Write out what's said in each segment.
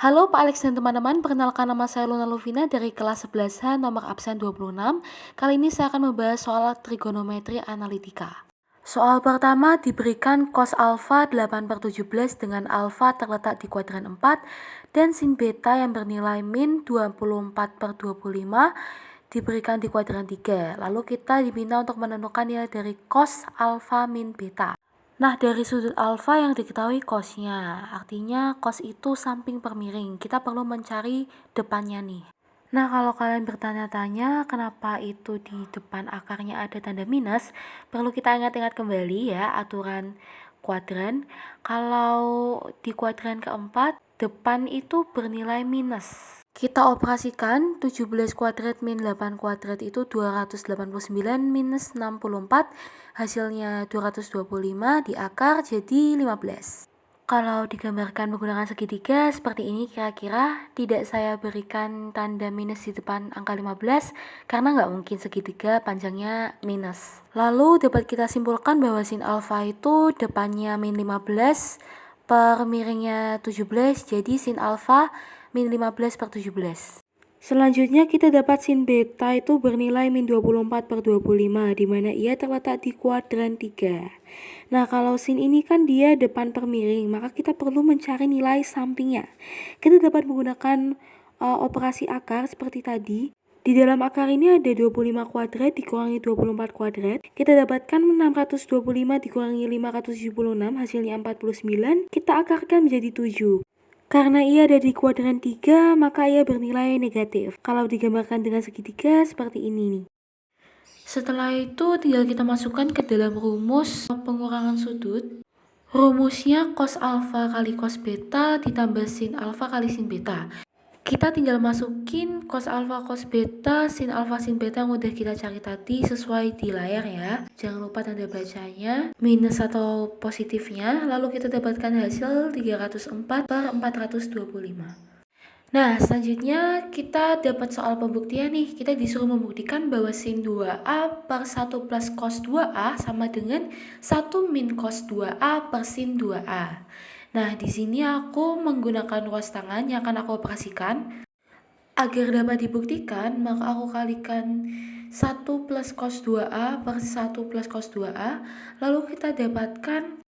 Halo Pak Alex dan teman-teman, perkenalkan nama saya Luna Luvina dari kelas 11H nomor absen 26. Kali ini saya akan membahas soal trigonometri analitika. Soal pertama diberikan cos alfa 8/17 dengan alfa terletak di kuadran 4 dan sin beta yang bernilai min 24/25 diberikan di kuadran 3. Lalu kita diminta untuk menentukan nilai dari cos alfa min beta. Nah, dari sudut alfa yang diketahui cosnya, artinya cos itu samping per miring. Kita perlu mencari depannya nih. Nah, kalau kalian bertanya-tanya kenapa itu di depan akarnya ada tanda minus, perlu kita ingat-ingat kembali ya aturan kuadran. Kalau di kuadran keempat, depan itu bernilai minus. Kita operasikan 17 kuadrat min 8 kuadrat itu 289 minus 64, hasilnya 225 di akar jadi 15. Kalau digambarkan menggunakan segitiga seperti ini kira-kira tidak saya berikan tanda minus di depan angka 15 karena nggak mungkin segitiga panjangnya minus. Lalu dapat kita simpulkan bahwa sin alfa itu depannya min 15 per miringnya 17, jadi sin alfa min 15/17. Selanjutnya kita dapat sin beta itu bernilai min 24/25, di mana ia terletak di kuadran 3. Nah, kalau sin ini kan dia depan per miring, maka kita perlu mencari nilai sampingnya. Kita dapat menggunakan operasi akar seperti tadi. Di dalam akar ini ada 25 kuadrat dikurangi 24 kuadrat. Kita dapatkan 625 dikurangi 576, hasilnya 49. Kita akarkan menjadi 7. Karena ia ada di kuadran 3, maka ia bernilai negatif. Kalau digambarkan dengan segitiga seperti ini nih. Setelah itu tinggal kita masukkan ke dalam rumus pengurangan sudut. Rumusnya cos alfa kali cos beta ditambah sin alfa kali sin beta. Kita tinggal masukin cos alfa cos beta sin alfa sin beta yang udah kita cari tadi sesuai di layar ya. Jangan lupa tanda bacanya minus atau positifnya. Lalu kita dapatkan hasil 304/425. Nah, selanjutnya kita dapat soal pembuktian nih. Kita disuruh membuktikan bahwa sin 2A per 1 plus cos 2A sama dengan 1 min cos 2A per sin 2A. Nah, di sini aku menggunakan ruas tangan yang akan aku operasikan. Agar dapat dibuktikan, maka aku kalikan 1 plus cos 2A per 1 plus cos 2A. Lalu kita dapatkan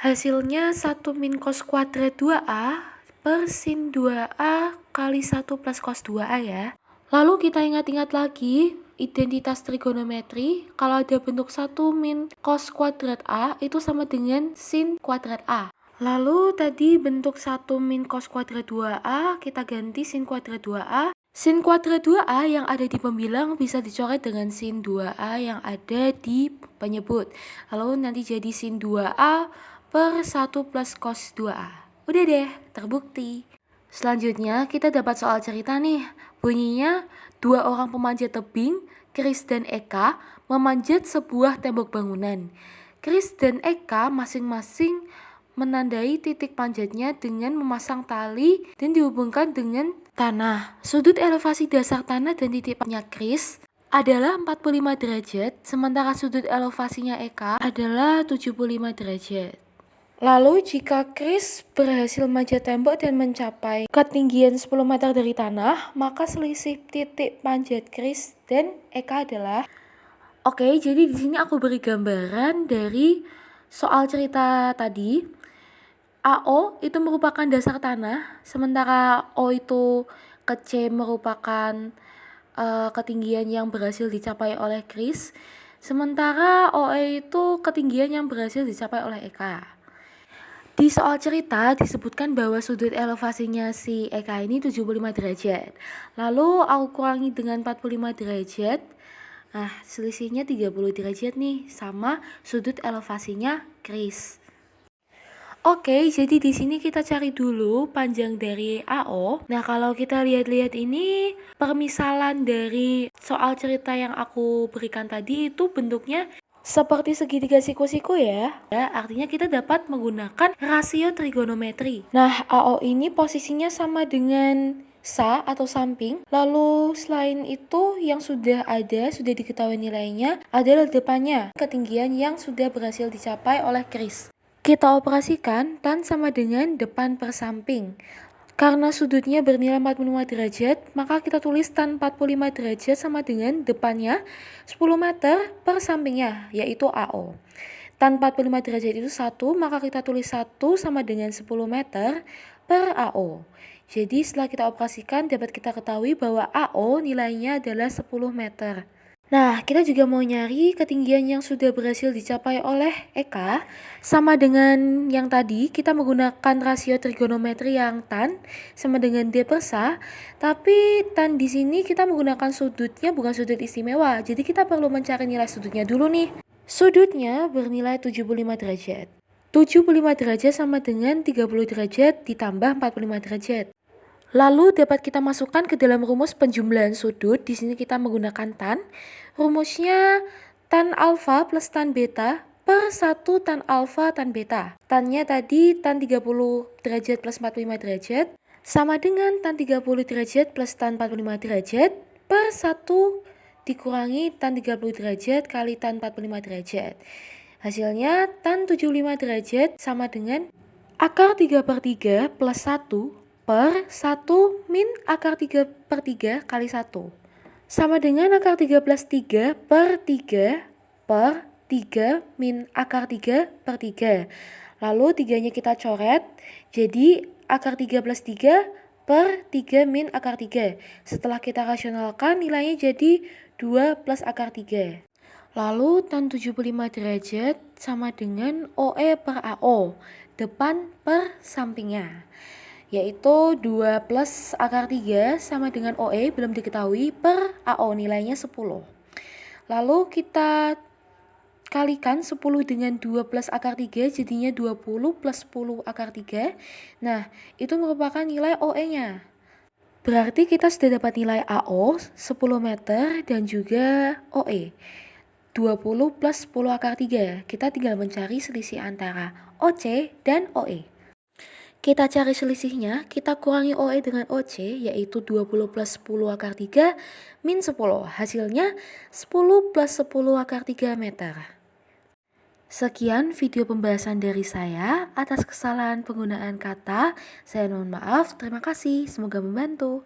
hasilnya 1 min cos kuadrat 2A per sin 2A kali 1 plus cos 2A ya. Lalu kita ingat-ingat lagi identitas trigonometri. Kalau ada bentuk 1 min cos kuadrat A itu sama dengan sin kuadrat A. Lalu tadi bentuk 1 min cos kuadrat 2A kita ganti sin kuadrat 2A. Sin kuadrat 2A yang ada di pembilang bisa dicoret dengan sin 2A yang ada di penyebut. Lalu nanti jadi sin 2A per 1 plus cos 2A. Udah deh, terbukti. Selanjutnya kita dapat soal cerita nih. Bunyinya 2 orang pemanjat tebing, Chris dan Eka, memanjat sebuah tembok bangunan. Chris dan Eka masing-masing menandai titik panjatnya dengan memasang tali dan dihubungkan dengan tanah. Sudut elevasi dasar tanah dan titik panjatnya Chris adalah 45 derajat, sementara sudut elevasinya Eka adalah 75 derajat. Lalu jika Chris berhasil manjat tembok dan mencapai ketinggian 10 meter dari tanah, maka selisih titik panjat Chris dan Eka adalah... Oke, jadi di sini aku beri gambaran dari soal cerita tadi. AO itu merupakan dasar tanah, sementara O itu ke C merupakan ketinggian yang berhasil dicapai oleh Chris, sementara OE itu ketinggian yang berhasil dicapai oleh Eka. Di soal cerita disebutkan bahwa sudut elevasinya si Eka ini 75 derajat. Lalu aku kurangi dengan 45 derajat. Nah, selisihnya 30 derajat nih sama sudut elevasinya Chris. Oke, jadi di sini kita cari dulu panjang dari AO. Nah, kalau kita lihat-lihat ini permisalan dari soal cerita yang aku berikan tadi itu bentuknya seperti segitiga siku-siku ya. Artinya kita dapat menggunakan rasio trigonometri. Nah, AO ini posisinya sama dengan sa atau samping. Lalu selain itu yang sudah diketahui nilainya adalah depannya, ketinggian yang sudah berhasil dicapai oleh Chris. Kita operasikan tan sama dengan depan per samping. Karena sudutnya bernilai 45 derajat, maka kita tulis tan 45 derajat sama dengan depannya 10 meter per sampingnya, yaitu AO. Tan 45 derajat itu 1, maka kita tulis 1 sama dengan 10 meter per AO. Jadi setelah kita operasikan dapat kita ketahui bahwa AO nilainya adalah 10 meter. Nah, kita juga mau nyari ketinggian yang sudah berhasil dicapai oleh Eka. Sama dengan yang tadi, kita menggunakan rasio trigonometri yang tan sama dengan D per sa. Tapi tan di sini kita menggunakan sudutnya bukan sudut istimewa. Jadi kita perlu mencari nilai sudutnya dulu nih. Sudutnya bernilai 75 derajat. 75 derajat sama dengan 30 derajat ditambah 45 derajat. Lalu dapat kita masukkan ke dalam rumus penjumlahan sudut. Di sini kita menggunakan tan. Rumusnya tan alfa plus tan beta per 1 tan alfa tan beta. Tannya tadi tan 30 derajat plus 45 derajat sama dengan tan 30 derajat plus tan 45 derajat per 1 dikurangi tan 30 derajat kali tan 45 derajat. Hasilnya tan 75 derajat sama dengan akar 3 per 3 plus 1 per 1 min akar 3 per 3 kali 1. Sama dengan akar 3 plus 3 per 3 per 3 min akar 3 per 3. Lalu 3-nya kita coret, jadi akar 3 plus 3 per 3 min akar 3. Setelah kita rasionalkan nilainya jadi 2 plus akar 3. Lalu tan 75 derajat sama dengan OE per AO, depan per sampingnya. Yaitu 2 plus akar 3 sama dengan OE belum diketahui per AO nilainya 10. Lalu kita kalikan 10 dengan 2 plus akar 3 jadinya 20 plus 10 akar 3. Nah, itu merupakan nilai OE-nya. Berarti kita sudah dapat nilai AO 10 meter dan juga OE 20 plus 10 akar 3. Kita tinggal mencari selisih antara OC dan OE. Kita cari selisihnya, kita kurangi OE dengan OC, yaitu 20 plus 10 akar 3 min 10. Hasilnya 10 plus 10 akar 3 meter. Sekian video pembahasan dari saya. Atas kesalahan penggunaan kata, saya mohon maaf. Terima kasih, semoga membantu.